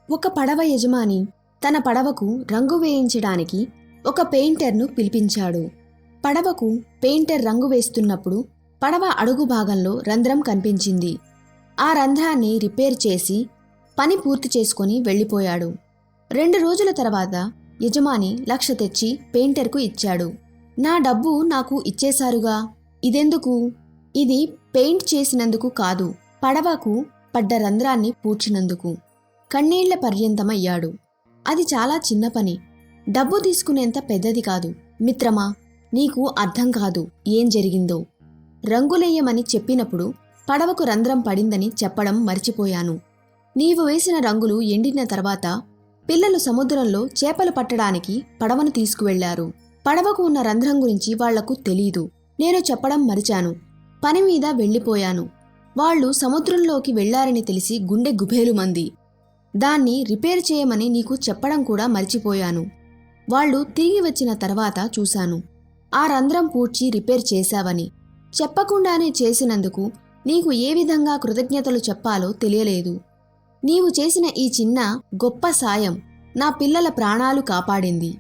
ఒక పడవ యజమాని తన పడవకు రంగు వేయించడానికి ఒక పెయింటర్ను పిలిపించాడు. పడవకు పెయింటర్ రంగు వేస్తున్నప్పుడు పడవ అడుగు భాగంలో రంధ్రం కనిపించింది. ఆ రంధ్రాన్ని రిపేర్ చేసి పని పూర్తి చేసుకుని వెళ్ళిపోయాడు. 2 రోజుల తర్వాత యజమాని 1,00,000 తెచ్చి పెయింటర్కు ఇచ్చాడు. నా డబ్బు నాకు ఇచ్చేశారుగా, ఇదెందుకు? ఇది పెయింట్ చేసినందుకు కాదు, పడవకు పడ్డ రంధ్రాన్ని పూడ్చినందుకు. కన్నీళ్ల పర్యంతమయ్యాడు. అది చాలా చిన్న పని, డబ్బు తీసుకునేంత పెద్దది కాదు. మిత్రమా, నీకు అర్థం కాదు ఏం జరిగిందో. రంగులేయమని చెప్పినప్పుడు పడవకు రంధ్రం పడిందని చెప్పడం మర్చిపోయాను. నీవు వేసిన రంగులు ఎండిన తర్వాత పిల్లలు సముద్రంలో చేపలు పట్టడానికి పడవను తీసుకువెళ్లారు. పడవకు ఉన్న రంధ్రం గురించి వాళ్లకు తెలీదు. నేను చెప్పడం మరిచాను. పని మీద వెళ్ళిపోయాను. వాళ్లు సముద్రంలోకి వెళ్లారని తెలిసి గుండె గుబేలుమంది. దాన్ని రిపేర్ చేయమని నీకు చెప్పడం కూడా మర్చిపోయాను. వాళ్లు తిరిగి వచ్చిన తర్వాత చూశాను, ఆ రంధ్రం పూడ్చి రిపేర్ చేశావని. చెప్పకుండానే చేసినందుకు నీకు ఏ విధంగా కృతజ్ఞతలు చెప్పాలో తెలియలేదు. నీవు చేసిన ఈ చిన్న గొప్ప సాయం నా పిల్లల ప్రాణాలు కాపాడింది.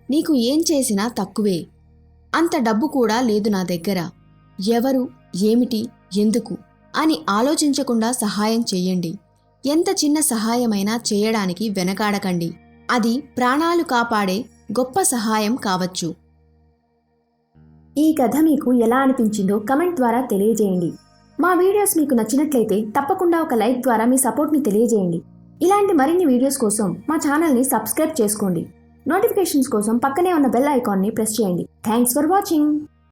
నీకు ఏం చేసినా తక్కువే. అంత డబ్బు కూడా లేదు నా దగ్గర. ఎవరు, ఏమిటి, ఎందుకు అని ఆలోచించకుండా సహాయం చెయ్యండి. ఎంత చిన్న సహాయమైనా చేయడానికి వెనకాడకండి. అది ప్రాణాలు కాపాడే గొప్ప సహాయం కావచ్చు. ఈ కథ మీకు ఎలా అనిపించిందో కమెంట్ ద్వారా తెలియజేయండి. మా వీడియోస్ మీకు నచ్చినట్లయితే తప్పకుండా ఒక లైక్ ద్వారా మీ సపోర్ట్ని తెలియజేయండి. ఇలాంటి మరిన్ని వీడియోస్ కోసం మా ఛానల్ని సబ్స్క్రైబ్ చేసుకోండి. నోటిఫికేషన్స్ కోసం పక్కనే ఉన్న బెల్ ఐకాన్ని ప్రెస్ చేయండి. Thanks for watching.